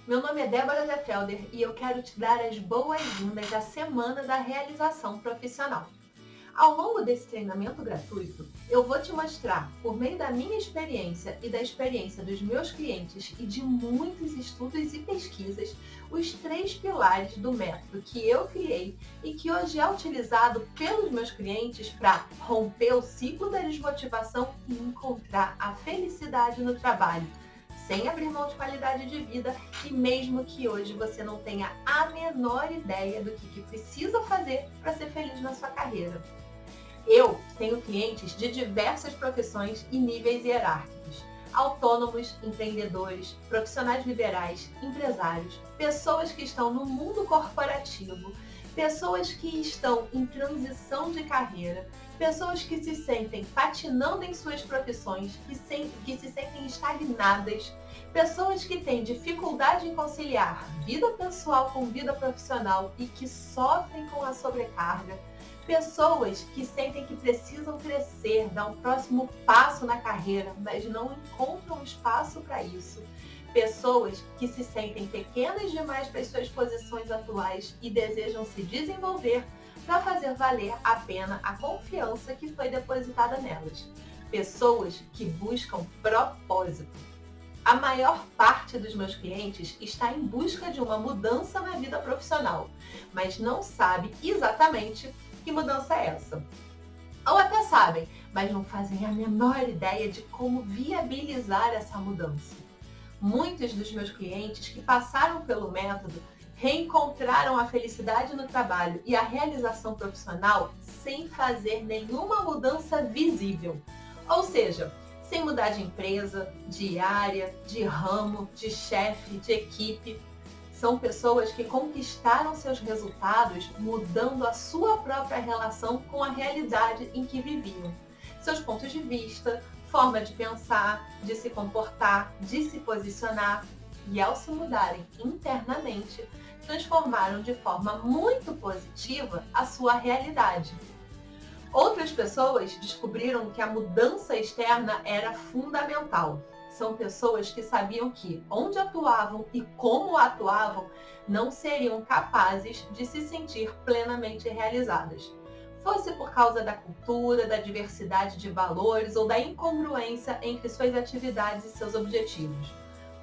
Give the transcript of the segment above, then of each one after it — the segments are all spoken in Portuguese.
Meu nome é Débora Zefelder e eu quero te dar as boas-vindas à Semana da Realização Profissional. Ao longo desse treinamento gratuito, eu vou te mostrar, por meio da minha experiência e da experiência dos meus clientes e de muitos estudos e pesquisas, os 3 pilares do método que eu criei e que hoje é utilizado pelos meus clientes para romper o ciclo da desmotivação e encontrar a felicidade no trabalho, sem abrir mão de qualidade de vida e mesmo que hoje você não tenha a menor ideia do que precisa fazer para ser feliz na sua carreira. Eu tenho clientes de diversas profissões e níveis hierárquicos. Autônomos, empreendedores, profissionais liberais, empresários, pessoas que estão no mundo corporativo, pessoas que estão em transição de carreira, pessoas que se sentem patinando em suas profissões, que se sentem estagnadas, pessoas que têm dificuldade em conciliar vida pessoal com vida profissional e que sofrem com a sobrecarga, pessoas que sentem que precisam crescer, dar um próximo passo na carreira, mas não encontram espaço para isso. Pessoas que se sentem pequenas demais para as suas posições atuais e desejam se desenvolver para fazer valer a pena a confiança que foi depositada nelas. Pessoas que buscam propósito. A maior parte dos meus clientes está em busca de uma mudança na vida profissional, mas não sabe exatamente que mudança é essa. Ou até sabem, mas não fazem a menor ideia de como viabilizar essa mudança. Muitos dos meus clientes que passaram pelo método reencontraram a felicidade no trabalho e a realização profissional sem fazer nenhuma mudança visível. Ou seja, sem mudar de empresa, de área, de ramo, de chefe, de equipe. São pessoas que conquistaram seus resultados mudando a sua própria relação com a realidade em que viviam. Seus pontos de vista, forma de pensar, de se comportar, de se posicionar. E ao se mudarem internamente, transformaram de forma muito positiva a sua realidade. Outras pessoas descobriram que a mudança externa era fundamental. São pessoas que sabiam que onde atuavam e como atuavam não seriam capazes de se sentir plenamente realizadas. Fosse por causa da cultura, da diversidade de valores ou da incongruência entre suas atividades e seus objetivos.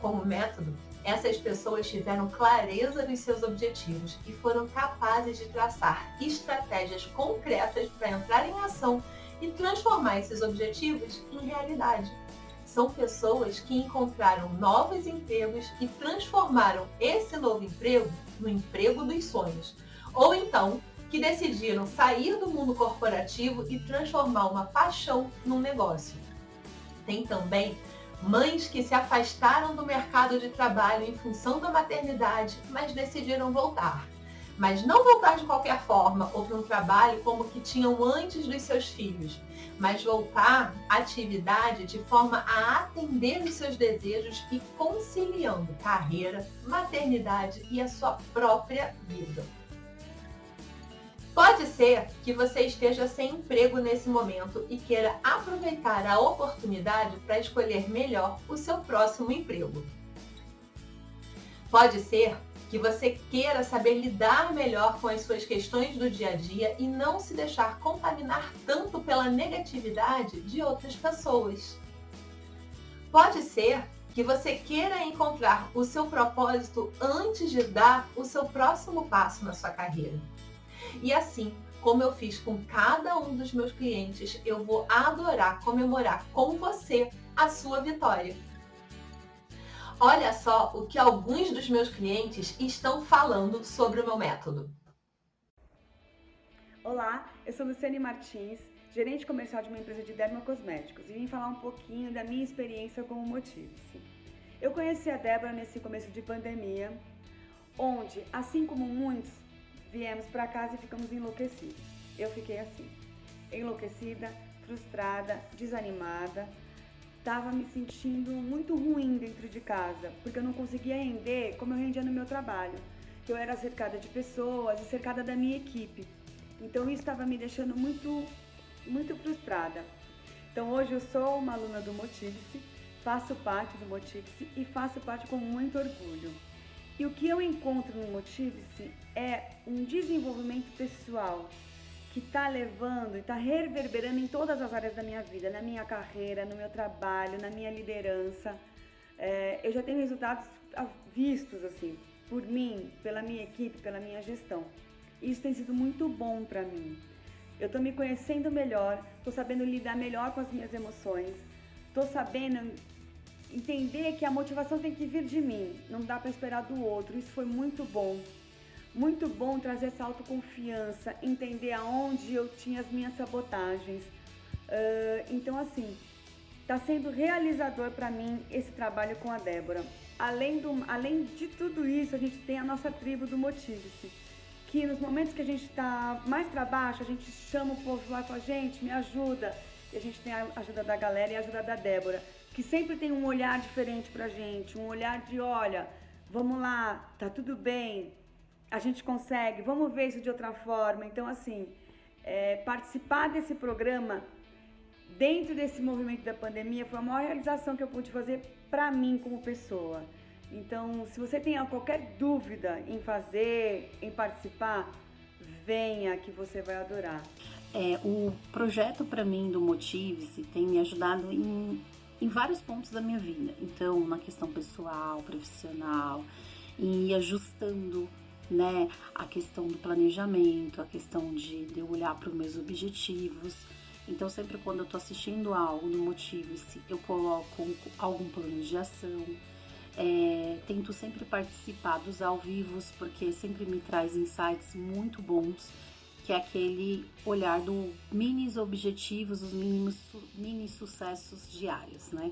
Como método, essas pessoas tiveram clareza dos seus objetivos e foram capazes de traçar estratégias concretas para entrar em ação e transformar esses objetivos em realidade. São pessoas que encontraram novos empregos e transformaram esse novo emprego no emprego dos sonhos. Ou então, que decidiram sair do mundo corporativo e transformar uma paixão num negócio. Tem também mães que se afastaram do mercado de trabalho em função da maternidade, mas decidiram voltar. Mas não voltar de qualquer forma ou para um trabalho como o que tinham antes dos seus filhos, mas voltar à atividade de forma a atender os seus desejos e conciliando carreira, maternidade e a sua própria vida. Pode ser que você esteja sem emprego nesse momento e queira aproveitar a oportunidade para escolher melhor o seu próximo emprego. Pode ser que você queira saber lidar melhor com as suas questões do dia a dia e não se deixar contaminar tanto pela negatividade de outras pessoas. Pode ser que você queira encontrar o seu propósito antes de dar o seu próximo passo na sua carreira. E assim, como eu fiz com cada um dos meus clientes, eu vou adorar comemorar com você a sua vitória. Olha só o que alguns dos meus clientes estão falando sobre o meu método. Olá, eu sou Luciane Martins, gerente comercial de uma empresa de dermocosméticos e vim falar um pouquinho da minha experiência como Motive-se. Eu conheci a Débora nesse começo de pandemia, onde, assim como muitos, viemos para casa e ficamos enlouquecidos. Eu fiquei assim, enlouquecida, frustrada, desanimada. Estava me sentindo muito ruim dentro de casa, porque eu não conseguia render como eu rendia no meu trabalho. Eu era cercada de pessoas e cercada da minha equipe. Então isso estava me deixando muito frustrada. Então hoje eu sou uma aluna do Motive-se, faço parte do Motive-se e faço parte com muito orgulho. E o que eu encontro no Motive-se é um desenvolvimento pessoal que está levando e está reverberando em todas as áreas da minha vida, na minha carreira, no meu trabalho, na minha liderança. Eu já tenho resultados vistos assim, por mim, pela minha equipe, pela minha gestão. Isso tem sido muito bom para mim. Eu estou me conhecendo melhor, estou sabendo lidar melhor com as minhas emoções, estou sabendo entender que a motivação tem que vir de mim, não dá para esperar do outro. Isso foi muito bom. Muito bom trazer essa autoconfiança, entender aonde eu tinha as minhas sabotagens. Então, assim, está sendo realizador para mim esse trabalho com a Débora. Além de tudo isso, a gente tem a nossa tribo do Motive-se, que nos momentos que a gente está mais para baixo, a gente chama o povo lá com a gente, me ajuda. E a gente tem a ajuda da galera e a ajuda da Débora, que sempre tem um olhar diferente pra gente, um olhar de, olha, vamos lá, tá tudo bem, a gente consegue, vamos ver isso de outra forma. Então, assim, participar desse programa, dentro desse movimento da pandemia, foi a maior realização que eu pude fazer pra mim como pessoa. Então, se você tem qualquer dúvida em fazer, em participar, venha que você vai adorar. O projeto para mim do Motive-se tem me ajudado em vários pontos da minha vida. Então, na questão pessoal, profissional, e ajustando, né, a questão do planejamento, a questão de eu olhar para os meus objetivos. Então, sempre quando eu estou assistindo algo no Motive-se, eu coloco algum plano de ação. Tento sempre participar dos ao vivos, porque sempre me traz insights muito bons, que é aquele olhar do mini objetivos, os mini sucessos diários, né?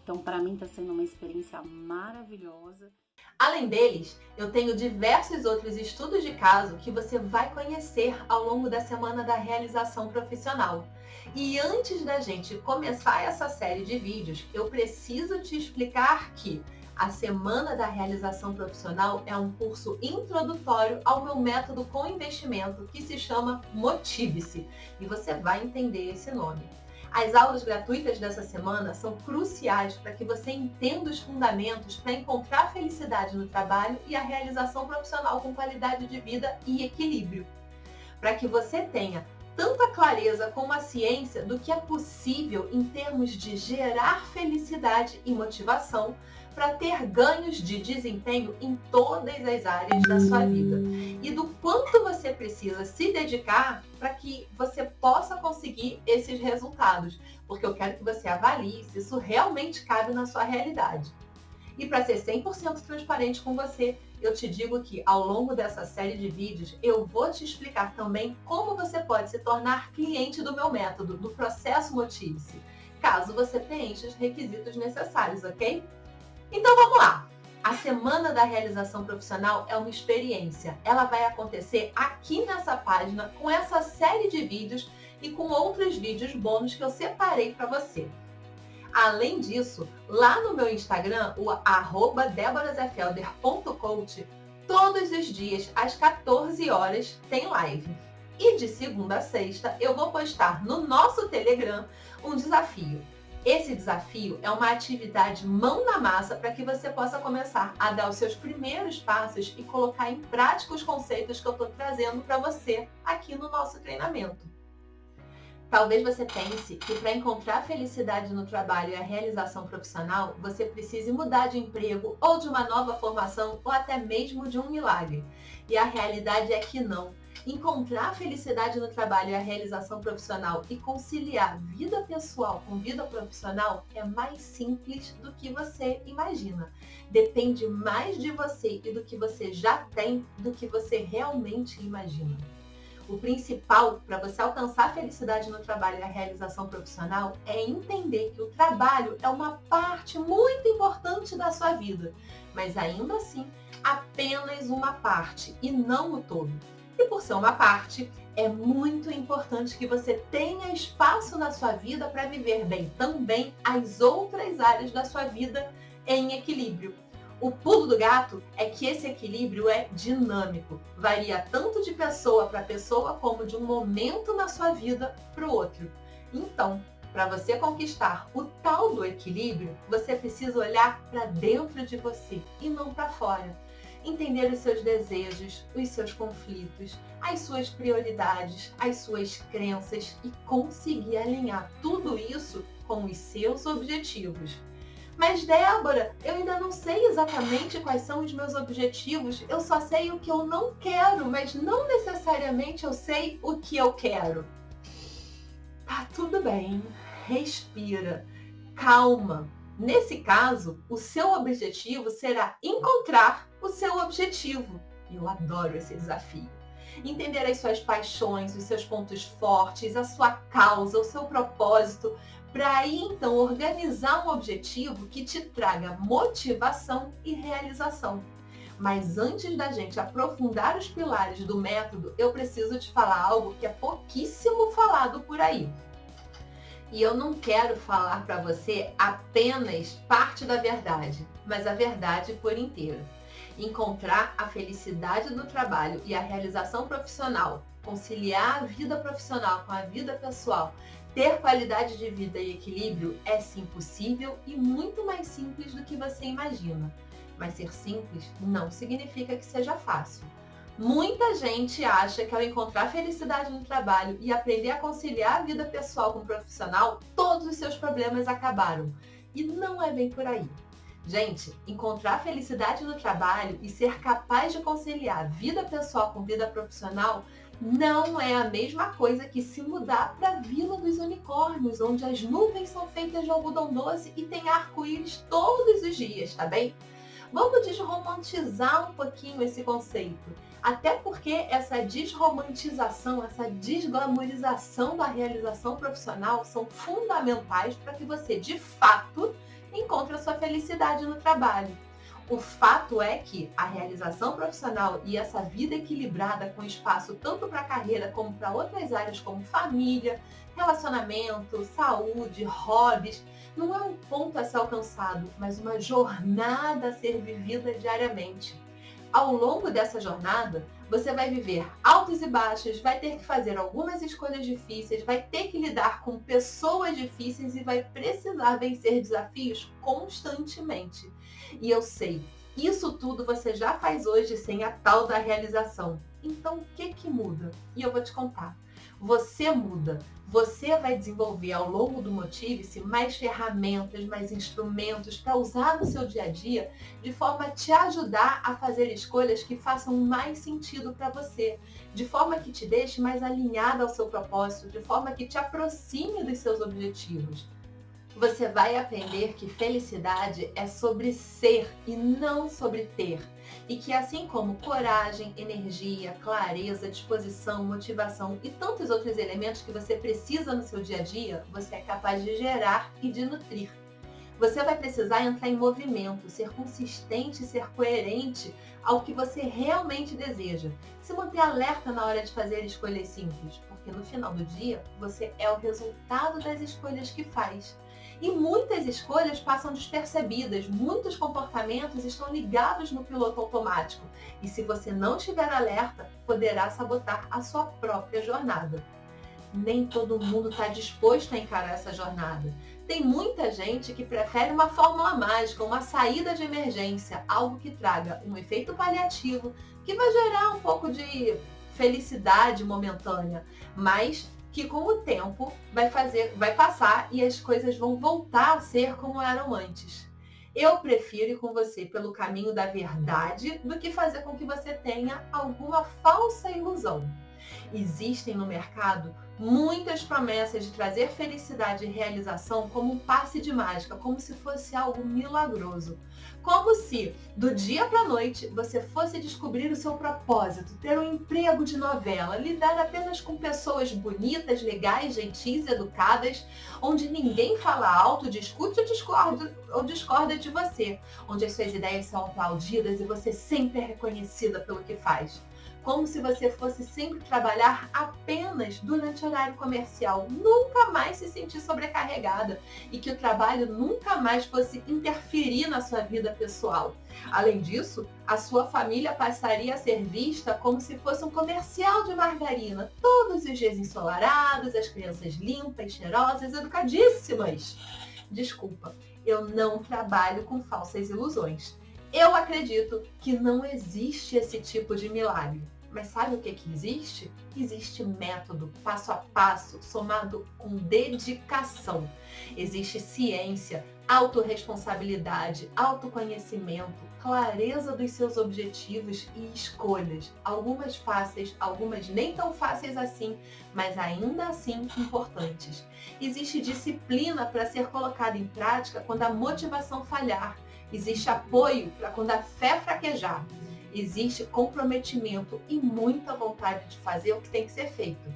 Então, para mim, está sendo uma experiência maravilhosa. Além deles, eu tenho diversos outros estudos de caso que você vai conhecer ao longo da Semana da Realização Profissional. E antes da gente começar essa série de vídeos, eu preciso te explicar que a Semana da Realização Profissional é um curso introdutório ao meu método com investimento que se chama Motive-se, e você vai entender esse nome. As aulas gratuitas dessa semana são cruciais para que você entenda os fundamentos para encontrar felicidade no trabalho e a realização profissional com qualidade de vida e equilíbrio. Para que você tenha tanta clareza como a ciência do que é possível em termos de gerar felicidade e motivação para ter ganhos de desempenho em todas as áreas da sua vida e do quanto você precisa se dedicar para que você possa conseguir esses resultados, porque eu quero que você avalie se isso realmente cabe na sua realidade. E para ser 100% transparente com você, eu te digo que ao longo dessa série de vídeos eu vou te explicar também como você pode se tornar cliente do meu método, do processo Motive-se, caso você preencha os requisitos necessários, ok? Então vamos lá! A Semana da Realização Profissional é uma experiência. Ela vai acontecer aqui nessa página, com essa série de vídeos e com outros vídeos bônus que eu separei para você. Além disso, lá no meu Instagram, o @deborazefelder.coach, todos os dias às 14 horas tem live. E de segunda a sexta eu vou postar no nosso Telegram um desafio. Esse desafio é uma atividade mão na massa para que você possa começar a dar os seus primeiros passos e colocar em prática os conceitos que eu estou trazendo para você aqui no nosso treinamento. Talvez você pense que para encontrar felicidade no trabalho e a realização profissional, você precise mudar de emprego ou de uma nova formação ou até mesmo de um milagre. E a realidade é que não. Encontrar felicidade no trabalho e a realização profissional e conciliar vida pessoal com vida profissional é mais simples do que você imagina. Depende mais de você e do que você já tem do que você realmente imagina. O principal para você alcançar a felicidade no trabalho e a realização profissional é entender que o trabalho é uma parte muito importante da sua vida, mas ainda assim apenas uma parte e não o todo. E por ser uma parte, é muito importante que você tenha espaço na sua vida para viver bem também as outras áreas da sua vida em equilíbrio. O pulo do gato é que esse equilíbrio é dinâmico, varia tanto de pessoa para pessoa como de um momento na sua vida para o outro. Então, para você conquistar o tal do equilíbrio, você precisa olhar para dentro de você e não para fora. entender os seus desejos, os seus conflitos, as suas prioridades, as suas crenças e conseguir alinhar tudo isso com os seus objetivos. Mas Débora, eu ainda não sei exatamente quais são os meus objetivos, eu só sei o que eu não quero, mas não necessariamente eu sei o que eu quero. Tá tudo bem, respira, calma. Nesse caso, o seu objetivo será encontrar o seu objetivo. Eu adoro esse desafio. Entender as suas paixões, os seus pontos fortes, a sua causa, o seu propósito, para aí então organizar um objetivo que te traga motivação e realização. Mas antes da gente aprofundar os pilares do método, eu preciso te falar algo que é pouquíssimo falado por aí. E eu não quero falar para você apenas parte da verdade, mas a verdade por inteiro. Encontrar a felicidade do trabalho e a realização profissional, conciliar a vida profissional com a vida pessoal, ter qualidade de vida e equilíbrio é sim possível e muito mais simples do que você imagina. Mas ser simples não significa que seja fácil. Muita gente acha que ao encontrar felicidade no trabalho e aprender a conciliar a vida pessoal com o profissional, todos os seus problemas acabaram. E não é bem por aí. Gente, encontrar felicidade no trabalho e ser capaz de conciliar vida pessoal com vida profissional não é a mesma coisa que se mudar para a Vila dos Unicórnios, onde as nuvens são feitas de algodão doce e tem arco-íris todos os dias, tá bem? Vamos desromantizar um pouquinho esse conceito. Até porque essa desromantização, essa desglamorização da realização profissional são fundamentais para que você, de fato, encontre a sua felicidade no trabalho. O fato é que a realização profissional e essa vida equilibrada com espaço tanto para a carreira como para outras áreas como família, relacionamento, saúde, hobbies, não é um ponto a ser alcançado, mas uma jornada a ser vivida diariamente. Ao longo dessa jornada, você vai viver altos e baixos, vai ter que fazer algumas escolhas difíceis, vai ter que lidar com pessoas difíceis e vai precisar vencer desafios constantemente. E eu sei, isso tudo você já faz hoje sem a tal da realização. Então o que muda? E eu vou te contar. Você muda. Você vai desenvolver ao longo do Motive-se mais ferramentas, mais instrumentos para usar no seu dia a dia, de forma a te ajudar a fazer escolhas que façam mais sentido para você, de forma que te deixe mais alinhada ao seu propósito, de forma que te aproxime dos seus objetivos. Você vai aprender que felicidade é sobre ser e não sobre ter. E que assim como coragem, energia, clareza, disposição, motivação e tantos outros elementos que você precisa no seu dia a dia, você é capaz de gerar e de nutrir. Você vai precisar entrar em movimento, ser consistente e ser coerente ao que você realmente deseja. Se manter alerta na hora de fazer escolhas simples, porque no final do dia, você é o resultado das escolhas que faz. E muitas escolhas passam despercebidas, muitos comportamentos estão ligados no piloto automático. E se você não estiver alerta, poderá sabotar a sua própria jornada. Nem todo mundo está disposto a encarar essa jornada. Tem muita gente que prefere uma fórmula mágica, uma saída de emergência, algo que traga um efeito paliativo, que vai gerar um pouco de felicidade momentânea, mas que com o tempo vai passar e as coisas vão voltar a ser como eram antes. Eu prefiro ir com você pelo caminho da verdade do que fazer com que você tenha alguma falsa ilusão. Existem no mercado muitas promessas de trazer felicidade e realização como um passe de mágica, como se fosse algo milagroso. Como se, do dia para a noite, você fosse descobrir o seu propósito, ter um emprego de novela, lidar apenas com pessoas bonitas, legais, gentis, educadas, onde ninguém fala alto, discute ou discorda de você, onde as suas ideias são aplaudidas e você sempre é reconhecida pelo que faz. Como se você fosse sempre trabalhar apenas durante o horário comercial, nunca mais se sentir sobrecarregada e que o trabalho nunca mais fosse interferir na sua vida pessoal. Além disso, a sua família passaria a ser vista como se fosse um comercial de margarina, todos os dias ensolarados, as crianças limpas, cheirosas, educadíssimas. Desculpa, eu não trabalho com falsas ilusões. Eu acredito que não existe esse tipo de milagre. Mas sabe o que existe? Existe método, passo a passo, somado com dedicação. Existe ciência, autorresponsabilidade, autoconhecimento, clareza dos seus objetivos e escolhas. Algumas fáceis, algumas nem tão fáceis assim, mas ainda assim importantes. Existe disciplina para ser colocada em prática quando a motivação falhar. Existe apoio para quando a fé fraquejar. Existe comprometimento e muita vontade de fazer o que tem que ser feito.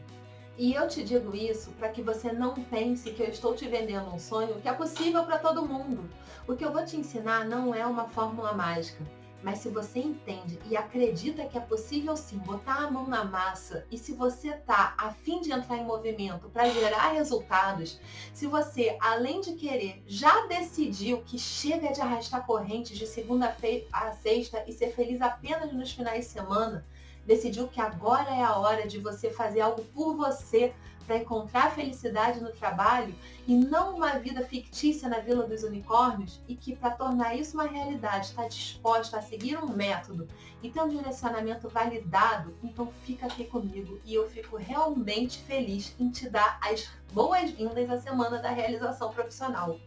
E eu te digo isso para que você não pense que eu estou te vendendo um sonho que é possível para todo mundo. O que eu vou te ensinar não é uma fórmula mágica, mas se você entende e acredita que é possível sim botar a mão na massa, e se você está a fim de entrar em movimento para gerar resultados, se você, além de querer, já decidiu que chega de arrastar correntes de segunda-feira a sexta e ser feliz apenas nos finais de semana, decidiu que agora é a hora de você fazer algo por você para encontrar felicidade no trabalho e não uma vida fictícia na Vila dos Unicórnios, e que para tornar isso uma realidade está disposta a seguir um método e ter um direcionamento validado, então fica aqui comigo e eu fico realmente feliz em te dar as boas-vindas à Semana da Realização Profissional.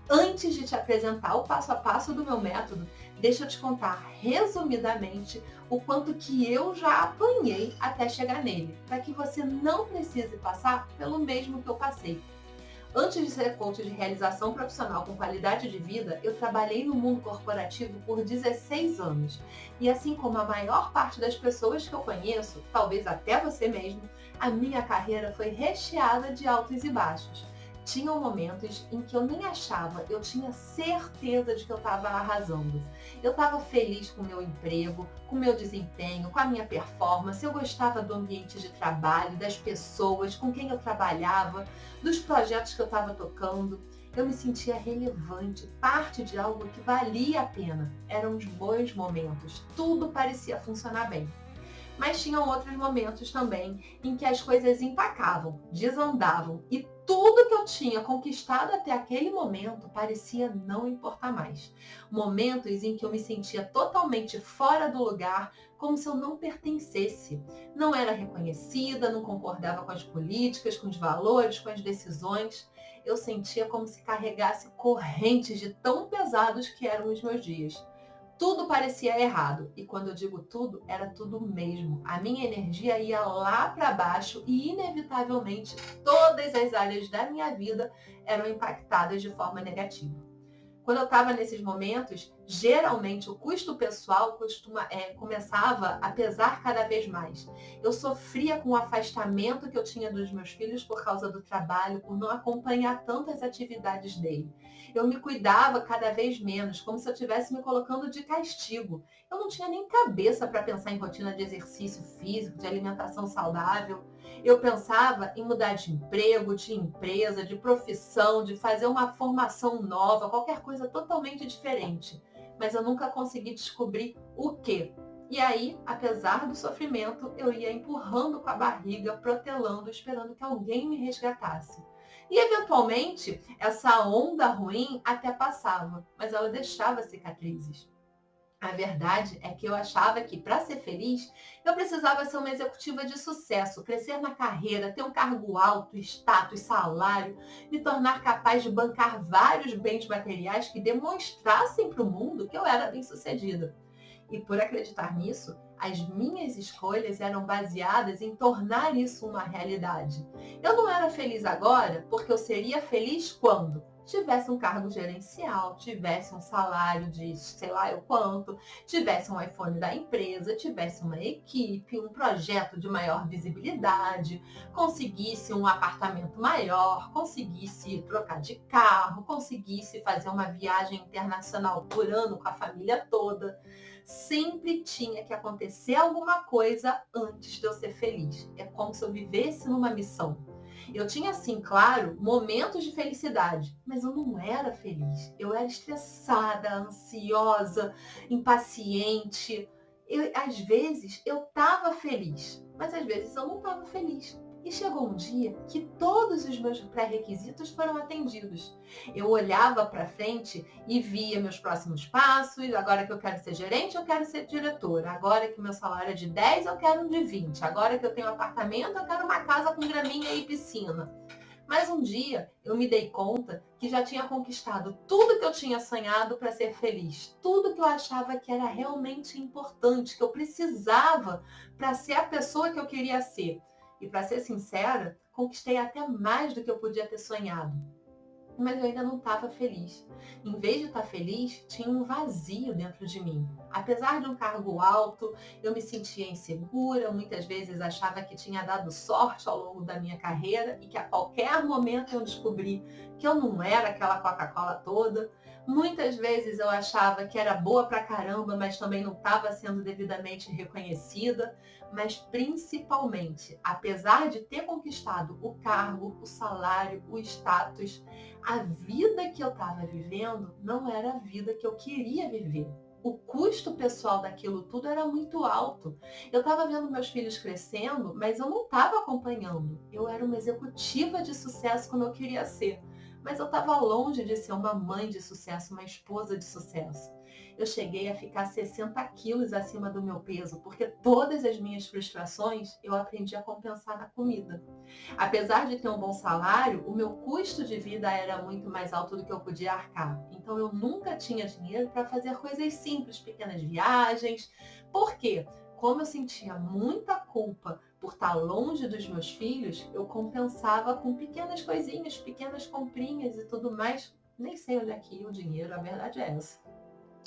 Antes de te apresentar o passo a passo do meu método, deixa eu te contar resumidamente o quanto que eu já apanhei até chegar nele, para que você não precise passar pelo mesmo que eu passei. Antes de ser coach de realização profissional com qualidade de vida, eu trabalhei no mundo corporativo por 16 anos. E assim como a maior parte das pessoas que eu conheço, talvez até você mesmo, a minha carreira foi recheada de altos e baixos. Tinham momentos em que eu nem achava, eu tinha certeza de que eu estava arrasando. Eu estava feliz com o meu emprego, com o meu desempenho, com a minha performance, eu gostava do ambiente de trabalho, das pessoas com quem eu trabalhava, dos projetos que eu estava tocando. Eu me sentia relevante, parte de algo que valia a pena. Eram os bons momentos, tudo parecia funcionar bem. Mas tinham outros momentos também em que as coisas empacavam, desandavam e tudo que eu tinha conquistado até aquele momento parecia não importar mais. Momentos em que eu me sentia totalmente fora do lugar, como se eu não pertencesse. Não era reconhecida, não concordava com as políticas, com os valores, com as decisões. Eu sentia como se carregasse correntes de tão pesados que eram os meus dias. Tudo parecia errado, e quando eu digo tudo, era tudo mesmo. A minha energia ia lá para baixo e, inevitavelmente, todas as áreas da minha vida eram impactadas de forma negativa. Quando eu estava nesses momentos, geralmente o custo pessoal começava a pesar cada vez mais. Eu sofria com o afastamento que eu tinha dos meus filhos por causa do trabalho, por não acompanhar tantas atividades dele. Eu me cuidava cada vez menos, como se eu estivesse me colocando de castigo. Eu não tinha nem cabeça para pensar em rotina de exercício físico, de alimentação saudável. Eu pensava em mudar de emprego, de empresa, de profissão, de fazer uma formação nova, qualquer coisa totalmente diferente. Mas eu nunca consegui descobrir o quê. E aí, apesar do sofrimento, eu ia empurrando com a barriga, protelando, esperando que alguém me resgatasse. E, eventualmente, essa onda ruim até passava, mas ela deixava cicatrizes. A verdade é que eu achava que, para ser feliz, eu precisava ser uma executiva de sucesso, crescer na carreira, ter um cargo alto, status, salário, me tornar capaz de bancar vários bens materiais que demonstrassem para o mundo que eu era bem-sucedida. E por acreditar nisso, as minhas escolhas eram baseadas em tornar isso uma realidade. Eu não era feliz agora porque eu seria feliz quando tivesse um cargo gerencial, tivesse um salário de sei lá eu quanto, tivesse um iPhone da empresa, tivesse uma equipe, um projeto de maior visibilidade, conseguisse um apartamento maior, conseguisse trocar de carro, conseguisse fazer uma viagem internacional por ano com a família toda. Sempre tinha que acontecer alguma coisa antes de eu ser feliz. É como se eu vivesse numa missão. Eu tinha, assim, claro, momentos de felicidade, mas eu não era feliz. Eu era estressada, ansiosa, impaciente. Às vezes eu estava feliz, mas às vezes eu não estava feliz. E chegou um dia que todos os meus pré-requisitos foram atendidos. Eu olhava para frente e via meus próximos passos. Agora que eu quero ser gerente, eu quero ser diretora. Agora que meu salário é de 10, eu quero um de 20. Agora que eu tenho um apartamento, eu quero uma casa com graminha e piscina. Mas um dia eu me dei conta que já tinha conquistado tudo que eu tinha sonhado para ser feliz. Tudo que eu achava que era realmente importante, que eu precisava para ser a pessoa que eu queria ser. E para ser sincera, conquistei até mais do que eu podia ter sonhado. Mas eu ainda não estava feliz. Em vez de estar feliz, tinha um vazio dentro de mim. Apesar de um cargo alto, eu me sentia insegura, muitas vezes achava que tinha dado sorte ao longo da minha carreira e que a qualquer momento eu descobri que eu não era aquela Coca-Cola toda. Muitas vezes eu achava que era boa pra caramba, mas também não estava sendo devidamente reconhecida. Mas principalmente, apesar de ter conquistado o cargo, o salário, o status, a vida que eu estava vivendo não era a vida que eu queria viver. O custo pessoal daquilo tudo era muito alto. Eu estava vendo meus filhos crescendo, mas eu não estava acompanhando. Eu era uma executiva de sucesso como eu queria ser, mas eu estava longe de ser uma mãe de sucesso, uma esposa de sucesso. Eu cheguei a ficar 60 quilos acima do meu peso, porque todas as minhas frustrações eu aprendi a compensar na comida. Apesar de ter um bom salário, o meu custo de vida era muito mais alto do que eu podia arcar. Então eu nunca tinha dinheiro para fazer coisas simples, pequenas viagens. Por quê? Como eu sentia muita culpa por estar longe dos meus filhos, eu compensava com pequenas coisinhas, pequenas comprinhas e tudo mais. Nem sei onde é que ia o dinheiro, a verdade é essa.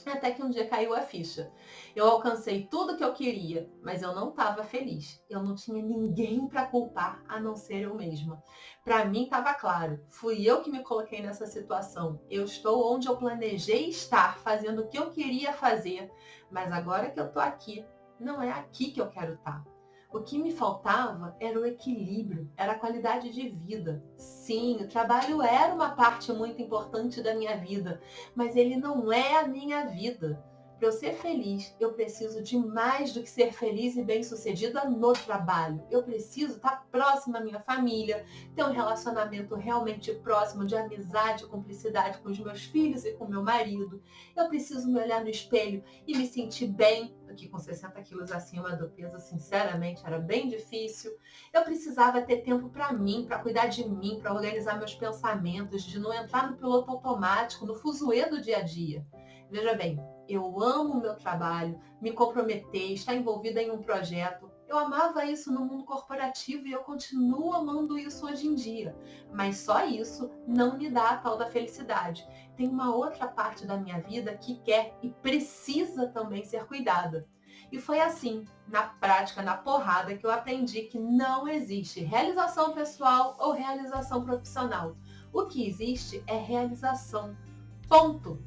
Até que um dia caiu a ficha. Eu alcancei tudo que eu queria, mas eu não estava feliz. Eu não tinha ninguém para culpar a não ser eu mesma. Para mim estava claro, fui eu que me coloquei nessa situação. Eu estou onde eu planejei estar, fazendo o que eu queria fazer, mas agora que eu estou aqui, não é aqui que eu quero estar. O que me faltava era o equilíbrio, era a qualidade de vida. Sim, o trabalho era uma parte muito importante da minha vida, mas ele não é a minha vida. Para eu ser feliz, eu preciso de mais do que ser feliz e bem-sucedida no trabalho. Eu preciso estar próxima à minha família, ter um relacionamento realmente próximo de amizade e cumplicidade com os meus filhos e com meu marido. Eu preciso me olhar no espelho e me sentir bem, porque com 60 quilos acima do peso, sinceramente, era bem difícil. Eu precisava ter tempo para mim, para cuidar de mim, para organizar meus pensamentos, de não entrar no piloto automático, no fuzuê do dia a dia. Veja bem, eu amo o meu trabalho, me comprometer, estar envolvida em um projeto. Eu amava isso no mundo corporativo e eu continuo amando isso hoje em dia. Mas só isso não me dá a tal da felicidade. Tem uma outra parte da minha vida que quer e precisa também ser cuidada. E foi assim, na prática, na porrada, que eu aprendi que não existe realização pessoal ou realização profissional. O que existe é realização. Ponto.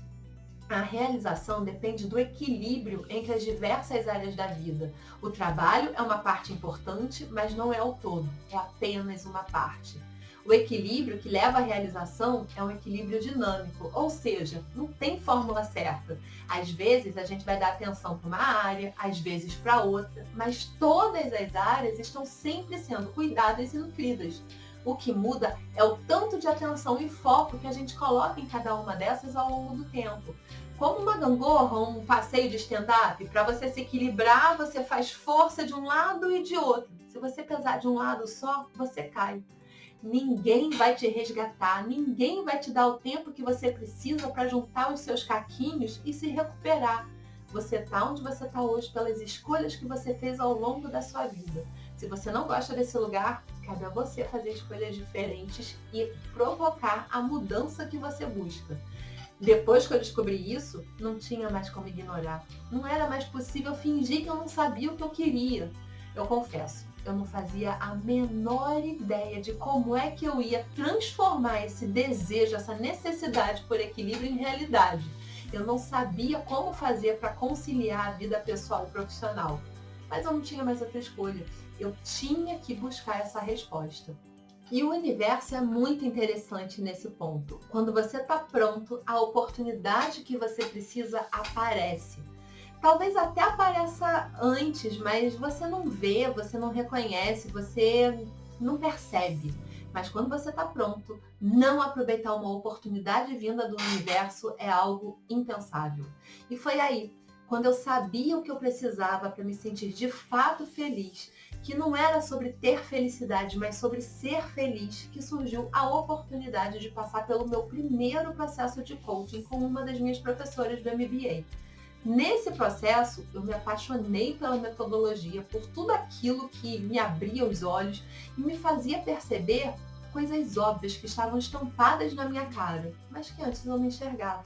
A realização depende do equilíbrio entre as diversas áreas da vida. O trabalho é uma parte importante, mas não é o todo, é apenas uma parte. O equilíbrio que leva à realização é um equilíbrio dinâmico, ou seja, não tem fórmula certa. Às vezes a gente vai dar atenção para uma área, às vezes para outra, mas todas as áreas estão sempre sendo cuidadas e nutridas. O que muda é o tanto de atenção e foco que a gente coloca em cada uma dessas ao longo do tempo. Como uma gangorra, um passeio de stand-up, para você se equilibrar, você faz força de um lado e de outro. Se você pesar de um lado só, você cai. Ninguém vai te resgatar, ninguém vai te dar o tempo que você precisa para juntar os seus caquinhos e se recuperar. Você está onde você está hoje pelas escolhas que você fez ao longo da sua vida. Se você não gosta desse lugar, cabe a você fazer escolhas diferentes e provocar a mudança que você busca. Depois que eu descobri isso, não tinha mais como ignorar. Não era mais possível fingir que eu não sabia o que eu queria. Eu confesso, eu não fazia a menor ideia de como é que eu ia transformar esse desejo, essa necessidade por equilíbrio em realidade. Eu não sabia como fazer para conciliar a vida pessoal e profissional. Mas eu não tinha mais outra escolha. Eu tinha que buscar essa resposta. E o universo é muito interessante nesse ponto. Quando você está pronto, a oportunidade que você precisa aparece. Talvez até apareça antes, mas você não vê, você não reconhece, você não percebe. Mas quando você está pronto, não aproveitar uma oportunidade vinda do universo é algo impensável. E foi aí, quando eu sabia o que eu precisava para me sentir de fato feliz, que não era sobre ter felicidade, mas sobre ser feliz, que surgiu a oportunidade de passar pelo meu primeiro processo de coaching com uma das minhas professoras do MBA. Nesse processo, eu me apaixonei pela metodologia, por tudo aquilo que me abria os olhos e me fazia perceber coisas óbvias que estavam estampadas na minha cara, mas que antes eu não enxergava.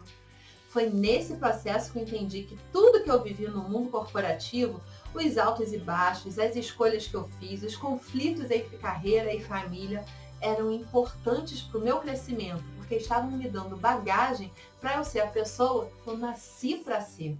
Foi nesse processo que eu entendi que tudo que eu vivi no mundo corporativo, os altos e baixos, as escolhas que eu fiz, os conflitos entre carreira e família, eram importantes para o meu crescimento, porque estavam me dando bagagem para eu ser a pessoa que eu nasci para ser.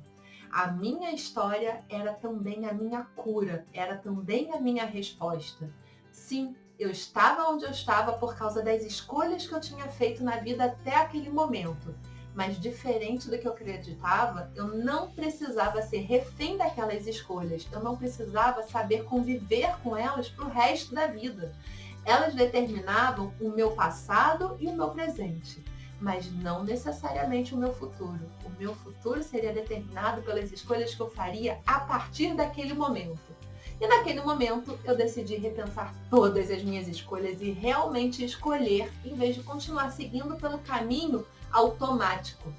A minha história era também a minha cura, era também a minha resposta. Sim, eu estava onde eu estava por causa das escolhas que eu tinha feito na vida até aquele momento. Mas diferente do que eu acreditava, eu não precisava ser refém daquelas escolhas. Eu não precisava saber conviver com elas para o resto da vida. Elas determinavam o meu passado e o meu presente, mas não necessariamente o meu futuro. O meu futuro seria determinado pelas escolhas que eu faria a partir daquele momento. E naquele momento eu decidi repensar todas as minhas escolhas e realmente escolher, em vez de continuar seguindo pelo caminho automático.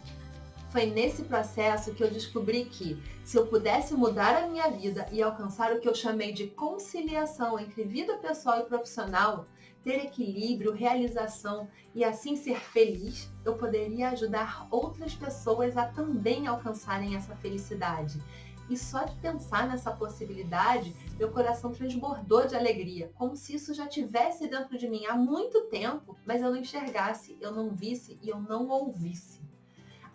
Foi nesse processo que eu descobri que, se eu pudesse mudar a minha vida e alcançar o que eu chamei de conciliação entre vida pessoal e profissional, ter equilíbrio, realização e assim ser feliz, eu poderia ajudar outras pessoas a também alcançarem essa felicidade. E só de pensar nessa possibilidade, meu coração transbordou de alegria, como se isso já tivesse dentro de mim há muito tempo, mas eu não enxergasse, eu não visse e eu não ouvisse.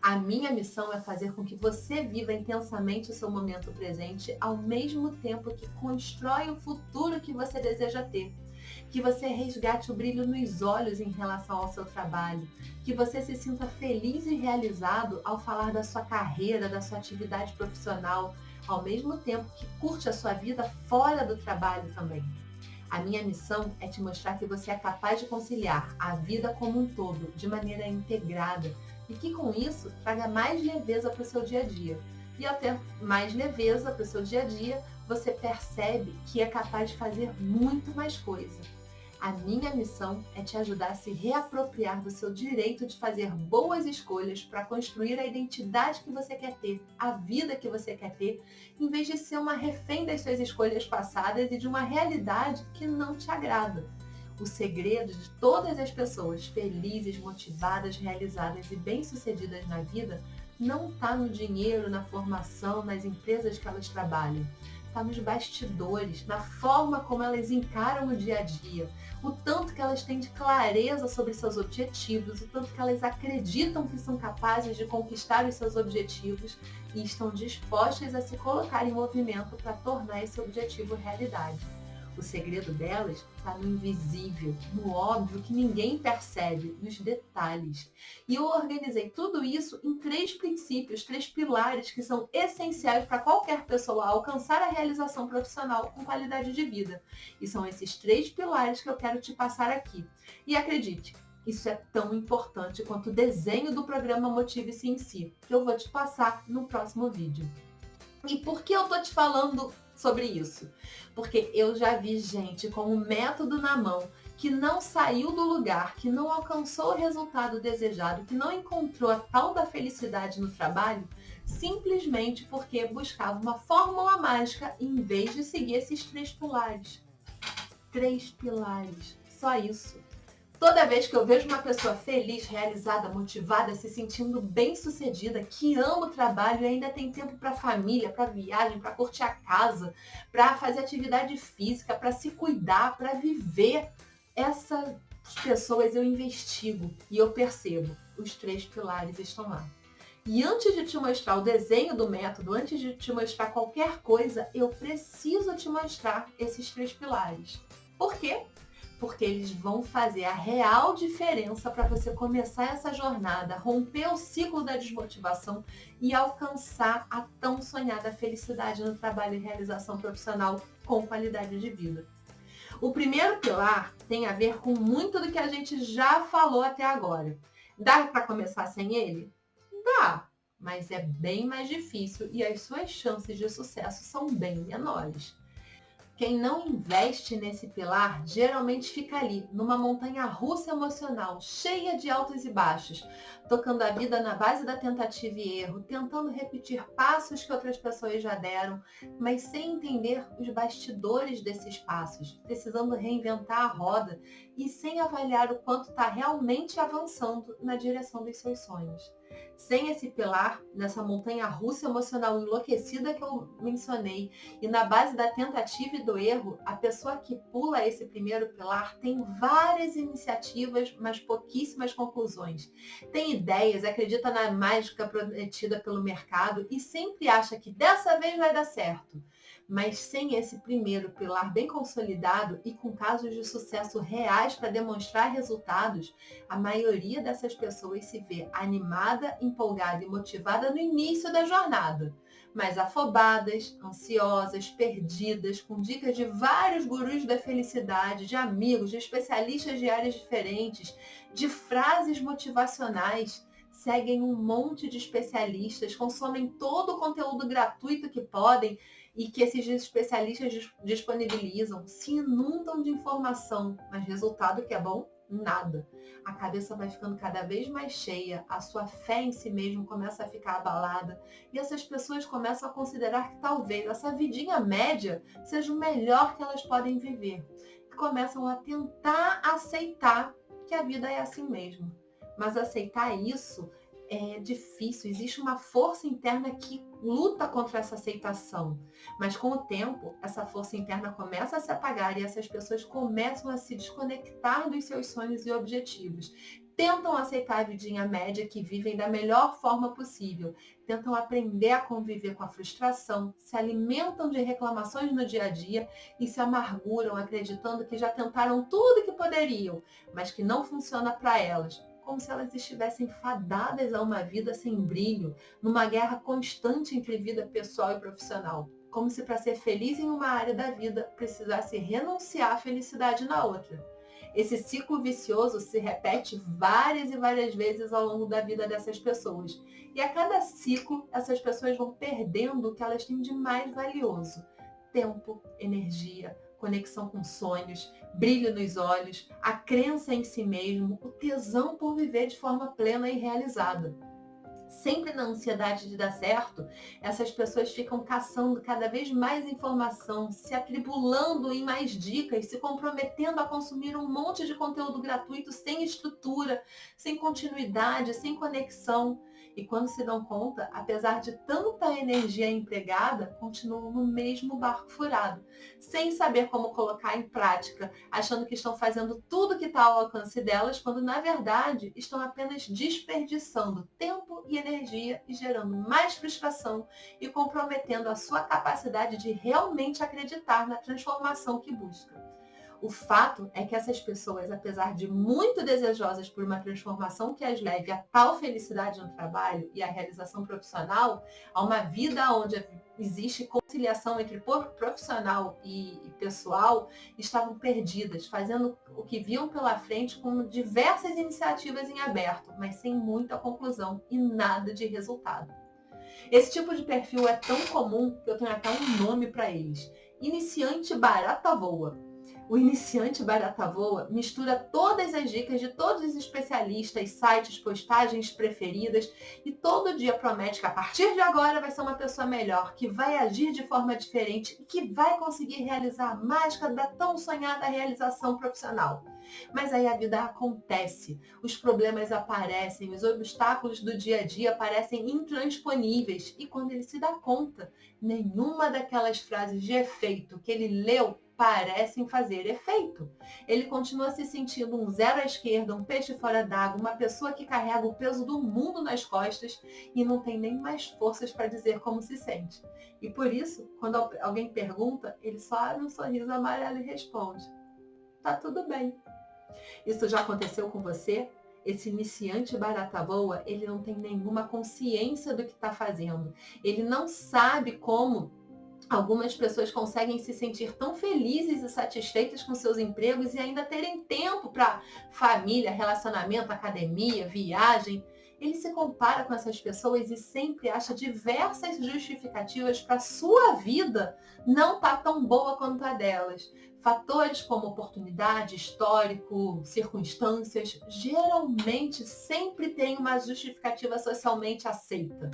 A minha missão é fazer com que você viva intensamente o seu momento presente, ao mesmo tempo que constrói o futuro que você deseja ter. Que você resgate o brilho nos olhos em relação ao seu trabalho. Que você se sinta feliz e realizado ao falar da sua carreira, da sua atividade profissional, ao mesmo tempo que curte a sua vida fora do trabalho também. A minha missão é te mostrar que você é capaz de conciliar a vida como um todo, de maneira integrada, e que com isso traga mais leveza para o seu dia a dia. E ao ter mais leveza para o seu dia a dia, você percebe que é capaz de fazer muito mais coisa. A minha missão é te ajudar a se reapropriar do seu direito de fazer boas escolhas para construir a identidade que você quer ter, a vida que você quer ter, em vez de ser uma refém das suas escolhas passadas e de uma realidade que não te agrada. O segredo de todas as pessoas felizes, motivadas, realizadas e bem-sucedidas na vida não está no dinheiro, na formação, nas empresas que elas trabalham. Está nos bastidores, na forma como elas encaram o dia a dia, o tanto que elas têm de clareza sobre seus objetivos, o tanto que elas acreditam que são capazes de conquistar os seus objetivos e estão dispostas a se colocar em movimento para tornar esse objetivo realidade. O segredo delas está no invisível, no óbvio que ninguém percebe, nos detalhes. E eu organizei tudo isso em 3 princípios, 3 pilares que são essenciais para qualquer pessoa alcançar a realização profissional com qualidade de vida. E são esses 3 pilares que eu quero te passar aqui. E acredite, isso é tão importante quanto o desenho do programa Motive-se em si, que eu vou te passar no próximo vídeo. E por que eu tô te falando sobre isso? Porque eu já vi gente com o método na mão que não saiu do lugar, que não alcançou o resultado desejado, que não encontrou a tal da felicidade no trabalho, simplesmente porque buscava uma fórmula mágica em vez de seguir esses 3 pilares. 3 pilares, só isso. Toda vez que eu vejo uma pessoa feliz, realizada, motivada, se sentindo bem-sucedida, que ama o trabalho e ainda tem tempo para a família, para viagem, para curtir a casa, para fazer atividade física, para se cuidar, para viver, essas pessoas eu investigo e eu percebo, os 3 pilares estão lá. E antes de te mostrar o desenho do método, antes de te mostrar qualquer coisa, eu preciso te mostrar esses 3 pilares. Por quê? Porque eles vão fazer a real diferença para você começar essa jornada, romper o ciclo da desmotivação e alcançar a tão sonhada felicidade no trabalho e realização profissional com qualidade de vida. O primeiro pilar tem a ver com muito do que a gente já falou até agora. Dá para começar sem ele? Dá, mas é bem mais difícil e as suas chances de sucesso são bem menores. Quem não investe nesse pilar geralmente fica ali, numa montanha russa emocional, cheia de altos e baixos, tocando a vida na base da tentativa e erro, tentando repetir passos que outras pessoas já deram, mas sem entender os bastidores desses passos, precisando reinventar a roda e sem avaliar o quanto está realmente avançando na direção dos seus sonhos. Sem esse pilar, nessa montanha russa emocional enlouquecida que eu mencionei, e na base da tentativa e do erro, a pessoa que pula esse primeiro pilar tem várias iniciativas, mas pouquíssimas conclusões. Tem ideias, acredita na mágica prometida pelo mercado e sempre acha que dessa vez vai dar certo. Mas sem esse primeiro pilar bem consolidado e com casos de sucesso reais para demonstrar resultados, a maioria dessas pessoas se vê animada, empolgada e motivada no início da jornada, mas afobadas, ansiosas, perdidas, com dicas de vários gurus da felicidade, de amigos, de especialistas de áreas diferentes, de frases motivacionais, seguem um monte de especialistas, consomem todo o conteúdo gratuito que podem e que esses especialistas disponibilizam, se inundam de informação, mas resultado que é bom? Nada. A cabeça vai ficando cada vez mais cheia, a sua fé em si mesmo começa a ficar abalada e essas pessoas começam a considerar que talvez essa vidinha média seja o melhor que elas podem viver. E começam a tentar aceitar que a vida é assim mesmo. Mas aceitar isso é difícil, existe uma força interna que luta contra essa aceitação. Mas com o tempo, essa força interna começa a se apagar e essas pessoas começam a se desconectar dos seus sonhos e objetivos. Tentam aceitar a vidinha média que vivem da melhor forma possível. Tentam aprender a conviver com a frustração, se alimentam de reclamações no dia a dia e se amarguram acreditando que já tentaram tudo que poderiam, mas que não funciona para elas. Como se elas estivessem fadadas a uma vida sem brilho, numa guerra constante entre vida pessoal e profissional. Como se para ser feliz em uma área da vida precisasse renunciar à felicidade na outra. Esse ciclo vicioso se repete várias e várias vezes ao longo da vida dessas pessoas. E a cada ciclo, essas pessoas vão perdendo o que elas têm de mais valioso: tempo, energia, conexão com sonhos, brilho nos olhos, a crença em si mesmo, o tesão por viver de forma plena e realizada. Sempre na ansiedade de dar certo, essas pessoas ficam caçando cada vez mais informação, se atribulando em mais dicas, se comprometendo a consumir um monte de conteúdo gratuito sem estrutura, sem continuidade, sem conexão. E quando se dão conta, apesar de tanta energia empregada, continuam no mesmo barco furado, sem saber como colocar em prática, achando que estão fazendo tudo que está ao alcance delas, quando na verdade estão apenas desperdiçando tempo e energia e gerando mais frustração e comprometendo a sua capacidade de realmente acreditar na transformação que busca. O fato é que essas pessoas, apesar de muito desejosas por uma transformação que as leve a tal felicidade no trabalho e a realização profissional, a uma vida onde existe conciliação entre profissional e pessoal, estavam perdidas, fazendo o que viam pela frente com diversas iniciativas em aberto, mas sem muita conclusão e nada de resultado. Esse tipo de perfil é tão comum que eu tenho até um nome para eles: iniciante barata voa. O iniciante barata voa mistura todas as dicas de todos os especialistas, sites, postagens preferidas e todo dia promete que a partir de agora vai ser uma pessoa melhor, que vai agir de forma diferente e que vai conseguir realizar a mágica da tão sonhada realização profissional. Mas aí a vida acontece, os problemas aparecem, os obstáculos do dia a dia parecem intransponíveis e quando ele se dá conta, nenhuma daquelas frases de efeito que ele leu parecem fazer efeito. Ele continua se sentindo um zero à esquerda, um peixe fora d'água, uma pessoa que carrega o peso do mundo nas costas e não tem nem mais forças para dizer como se sente. E por isso, quando alguém pergunta, ele só abre um sorriso amarelo e responde: tá tudo bem. Isso já aconteceu com você? Esse iniciante barata voa, ele não tem nenhuma consciência do que está fazendo. Ele não sabe como Algumas pessoas conseguem se sentir tão felizes e satisfeitas com seus empregos e ainda terem tempo para família, relacionamento, academia, viagem. Ele se compara com essas pessoas e sempre acha diversas justificativas para a sua vida não estar tão boa quanto a delas. Fatores como oportunidade, histórico, circunstâncias, geralmente sempre têm uma justificativa socialmente aceita.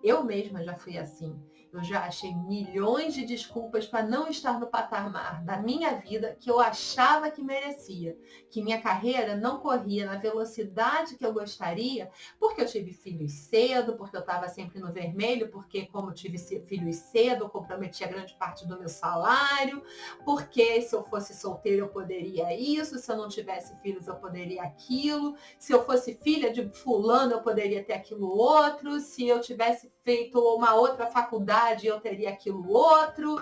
Eu mesma já fui assim. Eu já achei milhões de desculpas para não estar no patamar da minha vida que eu achava que merecia. Que minha carreira não corria na velocidade que eu gostaria, porque eu tive filhos cedo, porque eu estava sempre no vermelho, porque como eu tive filhos cedo, eu comprometia grande parte do meu salário, porque se eu fosse solteira eu poderia isso, se eu não tivesse filhos eu poderia aquilo, se eu fosse filha de fulano eu poderia ter aquilo outro, se eu tivesse feito uma outra faculdade eu teria aquilo outro.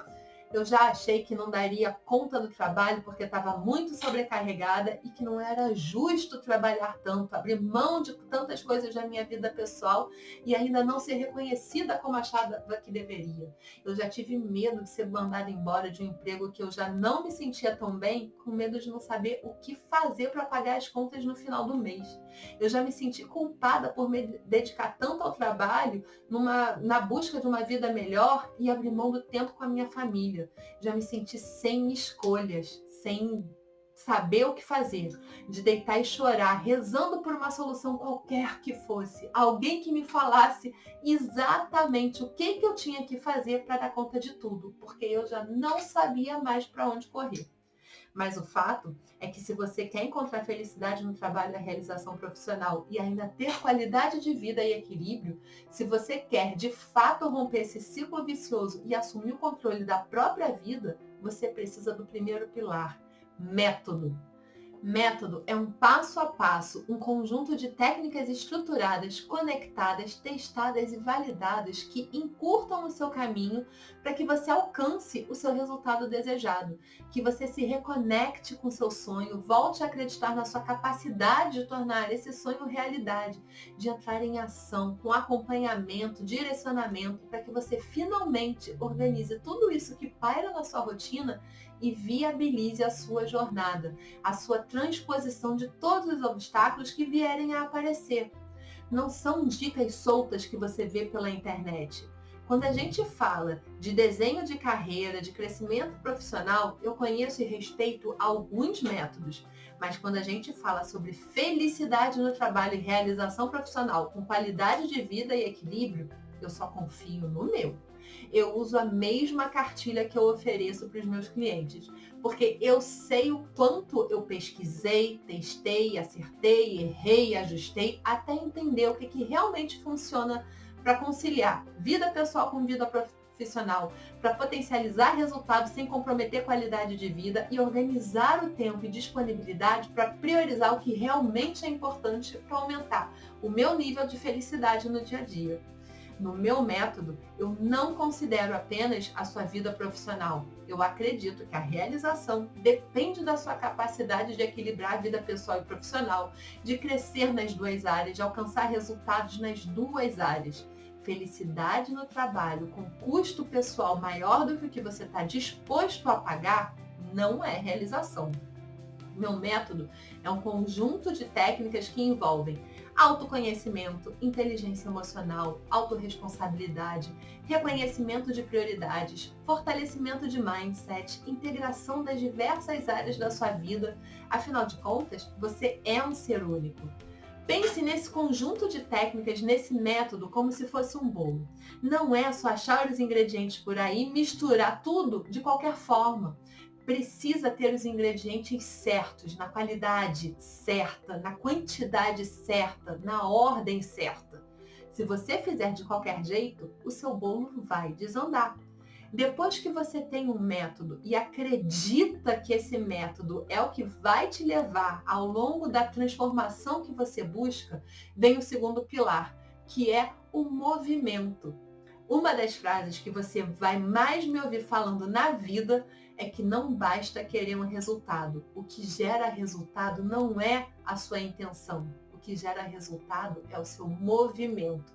Eu já achei que não daria conta do trabalho porque estava muito sobrecarregada e que não era justo trabalhar tanto, abrir mão de tantas coisas da minha vida pessoal e ainda não ser reconhecida como achava que deveria. Eu já tive medo de ser mandada embora de um emprego que eu já não me sentia tão bem, com medo de não saber o que fazer para pagar as contas no final do mês. Eu já me senti culpada por me dedicar tanto ao trabalho na busca de uma vida melhor e abrir mão do tempo com a minha família. Já me senti sem escolhas, sem saber o que fazer, de deitar e chorar, rezando por uma solução qualquer que fosse. Alguém que me falasse exatamente o que eu tinha que fazer para dar conta de tudo, porque eu já não sabia mais para onde correr. Mas o fato é que se você quer encontrar felicidade no trabalho e na realização profissional e ainda ter qualidade de vida e equilíbrio, se você quer de fato romper esse ciclo vicioso e assumir o controle da própria vida, você precisa do primeiro pilar: método. Método é um passo a passo, um conjunto de técnicas estruturadas, conectadas, testadas e validadas que encurtam o seu caminho para que você alcance o seu resultado desejado, que você se reconecte com o seu sonho, volte a acreditar na sua capacidade de tornar esse sonho realidade, de entrar em ação, com acompanhamento, direcionamento, para que você finalmente organize tudo isso que paira na sua rotina e viabilize a sua jornada, a sua transposição de todos os obstáculos que vierem a aparecer. Não são dicas soltas que você vê pela internet. Quando a gente fala de desenho de carreira, de crescimento profissional, eu conheço e respeito alguns métodos, mas quando a gente fala sobre felicidade no trabalho e realização profissional com qualidade de vida e equilíbrio, eu só confio no meu. Eu uso a mesma cartilha que eu ofereço para os meus clientes, porque eu sei o quanto eu pesquisei, testei, acertei, errei, ajustei, até entender o que realmente funciona para conciliar vida pessoal com vida profissional, para potencializar resultados sem comprometer qualidade de vida e organizar o tempo e disponibilidade para priorizar o que realmente é importante para aumentar o meu nível de felicidade no dia a dia. No meu método, eu não considero apenas a sua vida profissional. Eu acredito que a realização depende da sua capacidade de equilibrar a vida pessoal e profissional, de crescer nas duas áreas, de alcançar resultados nas duas áreas. Felicidade no trabalho com custo pessoal maior do que o que você está disposto a pagar não é realização. Meu método é um conjunto de técnicas que envolvem autoconhecimento, inteligência emocional, autorresponsabilidade, reconhecimento de prioridades, fortalecimento de mindset, integração das diversas áreas da sua vida. Afinal de contas, você é um ser único. Pense nesse conjunto de técnicas, nesse método, como se fosse um bolo. Não é só achar os ingredientes por aí e misturar tudo de qualquer forma. Precisa ter os ingredientes certos, na qualidade certa, na quantidade certa, na ordem certa. Se você fizer de qualquer jeito, o seu bolo vai desandar. Depois que você tem um método e acredita que esse método é o que vai te levar ao longo da transformação que você busca, vem o segundo pilar, que é o movimento. Uma das frases que você vai mais me ouvir falando na vida é que não basta querer um resultado. O que gera resultado não é a sua intenção. O que gera resultado é o seu movimento.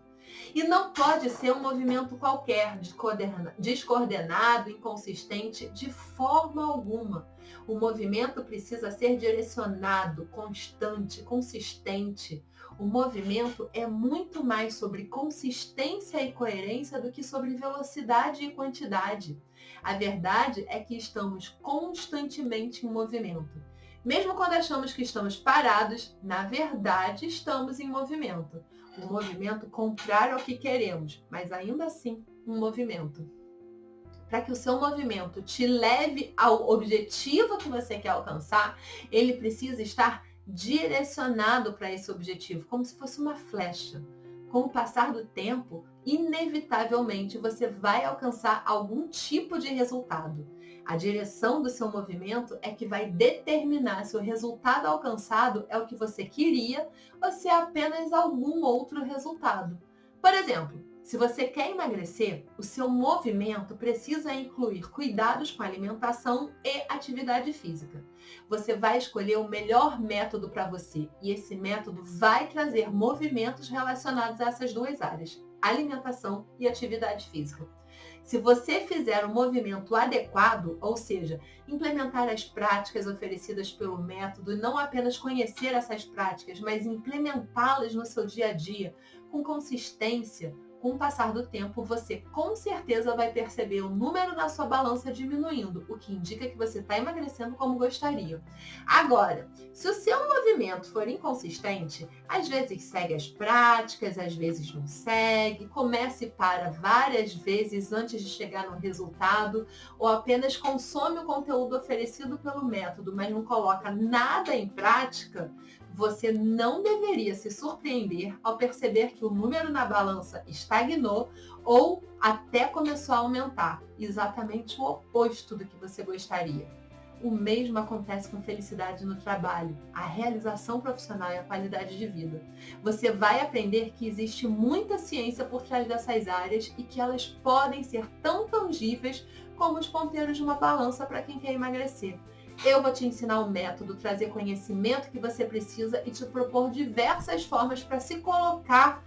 E não pode ser um movimento qualquer, descoordenado, inconsistente, de forma alguma. O movimento precisa ser direcionado, constante, consistente. O movimento é muito mais sobre consistência e coerência do que sobre velocidade e quantidade. A verdade é que estamos constantemente em movimento. Mesmo quando achamos que estamos parados, na verdade estamos em movimento. Um movimento contrário ao que queremos, mas ainda assim um movimento. Para que o seu movimento te leve ao objetivo que você quer alcançar, ele precisa estar direcionado para esse objetivo, como se fosse uma flecha. Com o passar do tempo, inevitavelmente você vai alcançar algum tipo de resultado. A direção do seu movimento é que vai determinar se o resultado alcançado é o que você queria ou se é apenas algum outro resultado. Por exemplo, se você quer emagrecer, o seu movimento precisa incluir cuidados com alimentação e atividade física. Você vai escolher o melhor método para você e esse método vai trazer movimentos relacionados a essas duas áreas, alimentação e atividade física. Se você fizer o movimento adequado, ou seja, implementar as práticas oferecidas pelo método e não apenas conhecer essas práticas, mas implementá-las no seu dia a dia com consistência, com o passar do tempo, você com certeza vai perceber o número na sua balança diminuindo, o que indica que você está emagrecendo como gostaria. Agora, se o seu movimento for inconsistente, às vezes segue as práticas, às vezes não segue, começa e para várias vezes antes de chegar no resultado, ou apenas consome o conteúdo oferecido pelo método, mas não coloca nada em prática, você não deveria se surpreender ao perceber que o número na balança estagnou ou até começou a aumentar, exatamente o oposto do que você gostaria. O mesmo acontece com felicidade no trabalho, a realização profissional e a qualidade de vida. Você vai aprender que existe muita ciência por trás dessas áreas e que elas podem ser tão tangíveis como os ponteiros de uma balança para quem quer emagrecer. Eu vou te ensinar o método, trazer conhecimento que você precisa e te propor diversas formas para se colocar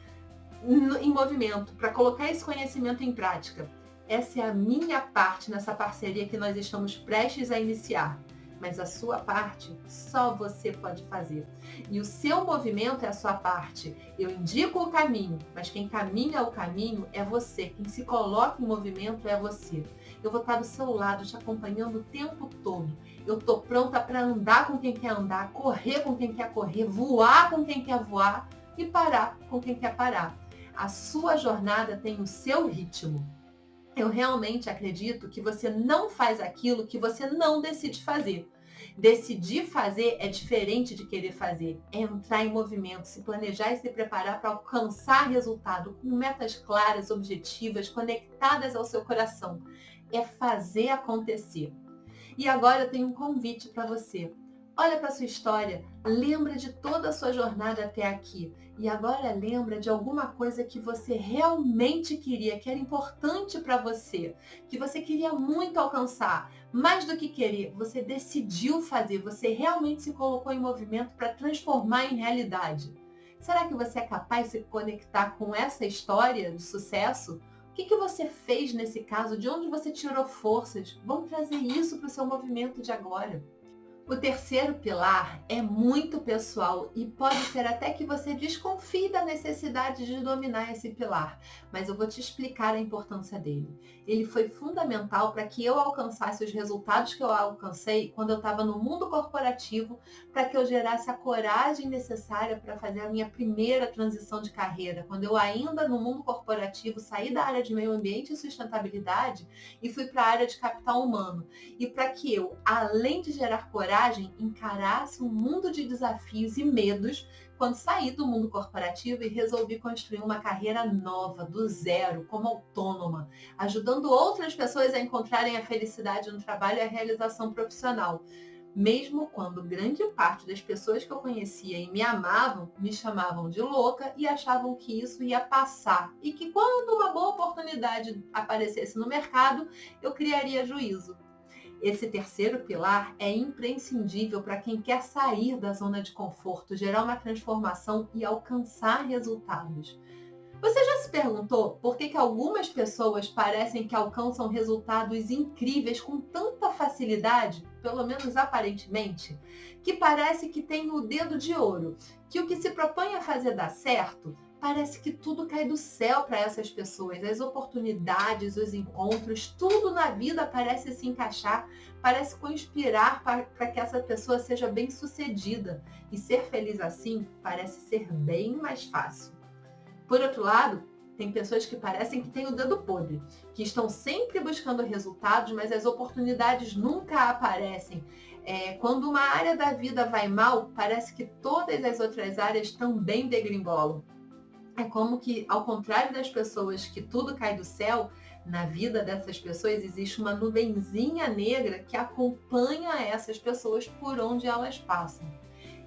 em movimento, para colocar esse conhecimento em prática. Essa é a minha parte nessa parceria que nós estamos prestes a iniciar. Mas a sua parte, só você pode fazer. E o seu movimento é a sua parte. Eu indico o caminho, mas quem caminha o caminho é você. Quem se coloca em movimento é você. Eu vou estar do seu lado, te acompanhando o tempo todo. Eu estou pronta para andar com quem quer andar, correr com quem quer correr, voar com quem quer voar e parar com quem quer parar. A sua jornada tem o seu ritmo. Eu realmente acredito que você não faz aquilo que você não decide fazer. Decidir fazer é diferente de querer fazer. É entrar em movimento, se planejar e se preparar para alcançar resultado com metas claras, objetivas, conectadas ao seu coração. É fazer acontecer. E agora eu tenho um convite para você. Olha para a sua história, lembra de toda a sua jornada até aqui. E agora lembra de alguma coisa que você realmente queria, que era importante para você, que você queria muito alcançar. Mais do que querer, você decidiu fazer, você realmente se colocou em movimento para transformar em realidade. Será que você é capaz de se conectar com essa história de sucesso? O que você fez nesse caso? De onde você tirou forças? Vamos trazer isso para o seu movimento de agora. O terceiro pilar é muito pessoal e pode ser até que você desconfie da necessidade de dominar esse pilar, mas eu vou te explicar a importância dele. Ele foi fundamental para que eu alcançasse os resultados que eu alcancei quando eu estava no mundo corporativo, para que eu gerasse a coragem necessária para fazer a minha primeira transição de carreira, quando eu ainda no mundo corporativo saí da área de meio ambiente e sustentabilidade e fui para a área de capital humano. E para que eu, além de gerar coragem, encarasse um mundo de desafios e medos quando saí do mundo corporativo e resolvi construir uma carreira nova, do zero, como autônoma, ajudando outras pessoas a encontrarem a felicidade no trabalho e a realização profissional. Mesmo quando grande parte das pessoas que eu conhecia e me amavam, me chamavam de louca e achavam que isso ia passar e que quando uma boa oportunidade aparecesse no mercado, eu criaria juízo. Esse terceiro pilar é imprescindível para quem quer sair da zona de conforto, gerar uma transformação e alcançar resultados. Você já se perguntou por que algumas pessoas parecem que alcançam resultados incríveis com tanta facilidade, pelo menos aparentemente, que parece que tem o dedo de ouro, que o que se propõe a fazer dá certo? Parece que tudo cai do céu para essas pessoas, as oportunidades, os encontros, tudo na vida parece se encaixar, parece conspirar para que essa pessoa seja bem-sucedida. E ser feliz assim parece ser bem mais fácil. Por outro lado, tem pessoas que parecem que têm o dedo podre, que estão sempre buscando resultados, mas as oportunidades nunca aparecem. Quando uma área da vida vai mal, parece que todas as outras áreas também degringolam. É como que, ao contrário das pessoas que tudo cai do céu, na vida dessas pessoas existe uma nuvenzinha negra que acompanha essas pessoas por onde elas passam.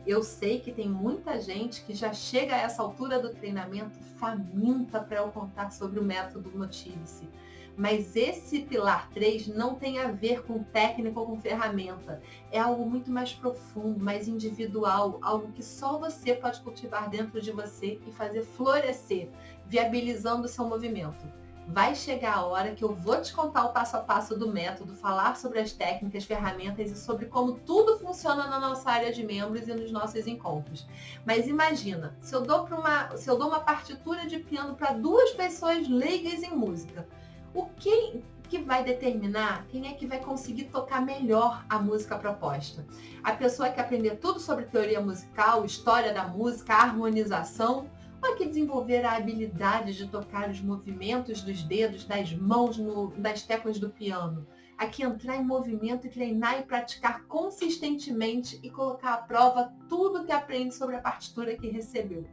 Eu sei que tem muita gente que já chega a essa altura do treinamento faminta para eu contar sobre o método Motive-se. Mas esse pilar 3 não tem a ver com técnica ou com ferramenta. É algo muito mais profundo, mais individual, algo que só você pode cultivar dentro de você e fazer florescer, viabilizando o seu movimento. Vai chegar a hora que eu vou te contar o passo a passo do método, falar sobre as técnicas, ferramentas e sobre como tudo funciona na nossa área de membros e nos nossos encontros. Mas imagina, se eu dou uma partitura de piano para 2 pessoas leigas em música, o que vai determinar quem é que vai conseguir tocar melhor a música proposta? A pessoa que aprender tudo sobre teoria musical, história da música, harmonização, ou que desenvolver a habilidade de tocar os movimentos dos dedos, das mãos, das teclas do piano. A que entrar em movimento e treinar e praticar consistentemente e colocar à prova tudo que aprende sobre a partitura que recebeu.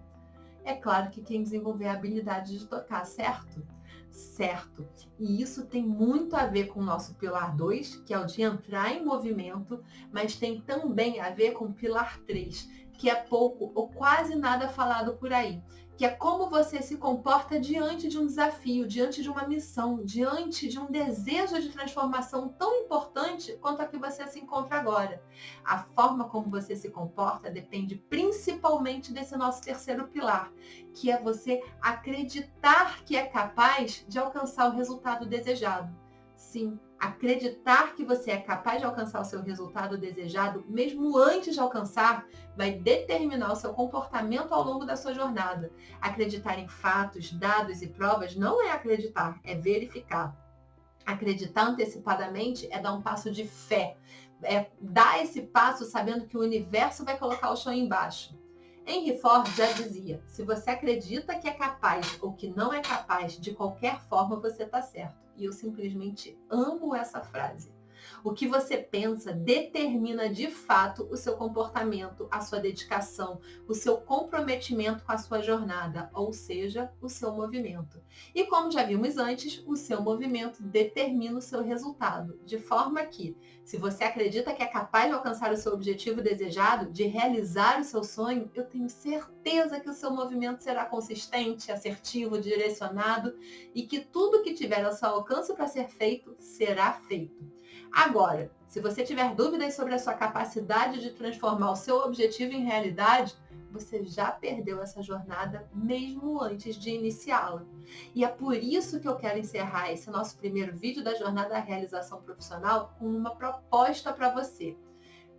É claro que quem desenvolver a habilidade de tocar, certo? Certo. E isso tem muito a ver com o nosso pilar 2, que é o de entrar em movimento, mas tem também a ver com o pilar 3, que é pouco ou quase nada falado por aí, que é como você se comporta diante de um desafio, diante de uma missão, diante de um desejo de transformação tão importante quanto a que você se encontra agora. A forma como você se comporta depende principalmente desse nosso terceiro pilar, que é você acreditar que é capaz de alcançar o resultado desejado. Sim, acreditar que você é capaz de alcançar o seu resultado desejado, mesmo antes de alcançar, vai determinar o seu comportamento ao longo da sua jornada. Acreditar em fatos, dados e provas não é acreditar, é verificar. Acreditar antecipadamente é dar um passo de fé, é dar esse passo sabendo que o universo vai colocar o chão embaixo. Henry Ford já dizia, se você acredita que é capaz ou que não é capaz, de qualquer forma você está certo. E eu simplesmente amo essa frase. O que você pensa determina de fato o seu comportamento, a sua dedicação, o seu comprometimento com a sua jornada, ou seja, o seu movimento. E como já vimos antes, o seu movimento determina o seu resultado, de forma que, se você acredita que é capaz de alcançar o seu objetivo desejado, de realizar o seu sonho, eu tenho certeza que o seu movimento será consistente, assertivo, direcionado e que tudo que tiver ao seu alcance para ser feito, será feito. Agora, se você tiver dúvidas sobre a sua capacidade de transformar o seu objetivo em realidade, você já perdeu essa jornada mesmo antes de iniciá-la. E é por isso que eu quero encerrar esse nosso primeiro vídeo da jornada à realização profissional com uma proposta para você.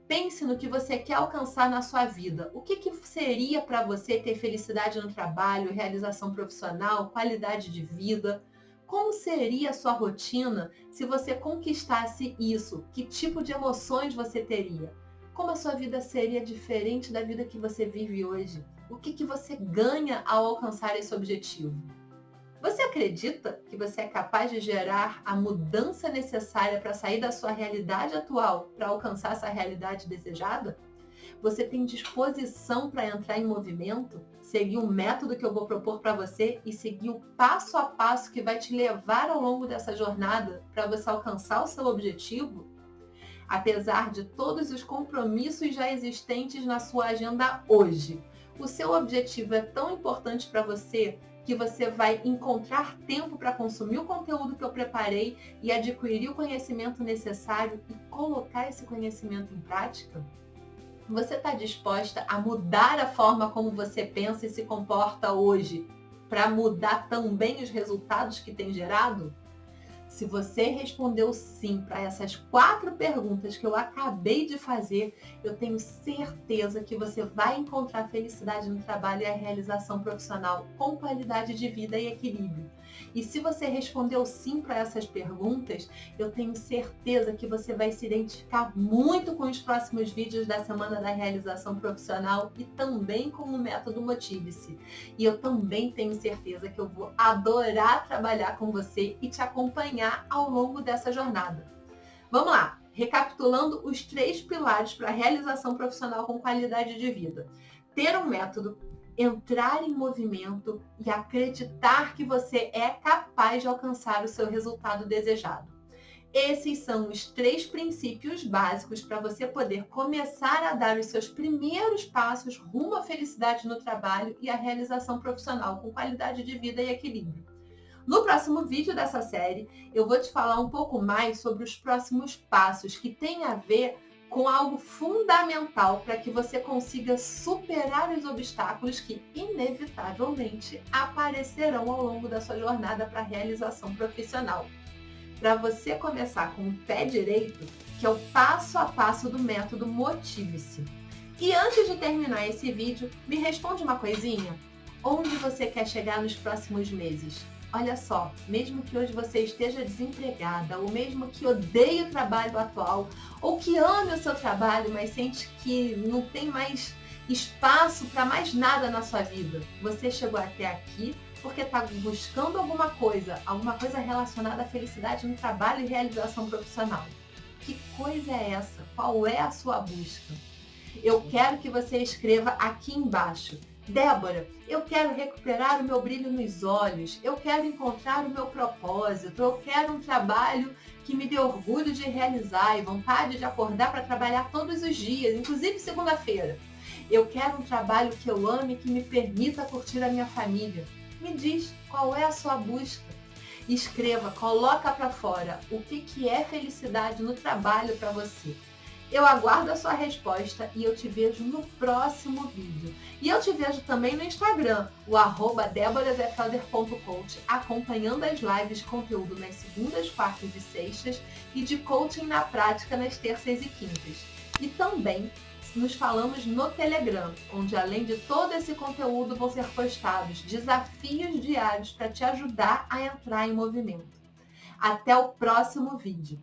Pense no que você quer alcançar na sua vida. O que seria para você ter felicidade no trabalho, realização profissional, qualidade de vida? Como seria a sua rotina se você conquistasse isso? Que tipo de emoções você teria? Como a sua vida seria diferente da vida que você vive hoje? O que você ganha ao alcançar esse objetivo? Você acredita que você é capaz de gerar a mudança necessária para sair da sua realidade atual para alcançar essa realidade desejada? Você tem disposição para entrar em movimento, seguir o método que eu vou propor para você e seguir o passo a passo que vai te levar ao longo dessa jornada para você alcançar o seu objetivo? Apesar de todos os compromissos já existentes na sua agenda hoje, o seu objetivo é tão importante para você que você vai encontrar tempo para consumir o conteúdo que eu preparei e adquirir o conhecimento necessário e colocar esse conhecimento em prática? Você está disposta a mudar a forma como você pensa e se comporta hoje para mudar também os resultados que tem gerado? Se você respondeu sim para essas 4 perguntas que eu acabei de fazer, eu tenho certeza que você vai encontrar felicidade no trabalho e a realização profissional com qualidade de vida e equilíbrio. E se você respondeu sim para essas perguntas, eu tenho certeza que você vai se identificar muito com os próximos vídeos da Semana da Realização Profissional e também com o método Motive-se. E eu também tenho certeza que eu vou adorar trabalhar com você e te acompanhar ao longo dessa jornada. Vamos lá, recapitulando os 3 pilares para a realização profissional com qualidade de vida. Ter um método, entrar em movimento e acreditar que você é capaz de alcançar o seu resultado desejado. Esses são os 3 princípios básicos para você poder começar a dar os seus primeiros passos rumo à felicidade no trabalho e à realização profissional com qualidade de vida e equilíbrio. No próximo vídeo dessa série, eu vou te falar um pouco mais sobre os próximos passos que têm a ver com algo fundamental para que você consiga superar os obstáculos que inevitavelmente aparecerão ao longo da sua jornada para a realização profissional. Para você começar com o pé direito, que é o passo a passo do método Motive-se. E antes de terminar esse vídeo, me responde uma coisinha. Onde você quer chegar nos próximos meses? Olha só, mesmo que hoje você esteja desempregada, ou mesmo que odeie o trabalho atual, ou que ame o seu trabalho, mas sente que não tem mais espaço para mais nada na sua vida, você chegou até aqui porque está buscando alguma coisa relacionada à felicidade no trabalho e realização profissional. Que coisa é essa? Qual é a sua busca? Eu quero que você escreva aqui embaixo. Débora, eu quero recuperar o meu brilho nos olhos, eu quero encontrar o meu propósito, eu quero um trabalho que me dê orgulho de realizar e vontade de acordar para trabalhar todos os dias, inclusive segunda-feira. Eu quero um trabalho que eu ame e que me permita curtir a minha família. Me diz qual é a sua busca. Escreva, coloca para fora o que é felicidade no trabalho para você. Eu aguardo a sua resposta e eu te vejo no próximo vídeo. E eu te vejo também no Instagram, o @deborazefelder.coach, acompanhando as lives de conteúdo nas segundas, quartas e sextas e de coaching na prática nas terças e quintas. E também nos falamos no Telegram, onde além de todo esse conteúdo vão ser postados desafios diários para te ajudar a entrar em movimento. Até o próximo vídeo.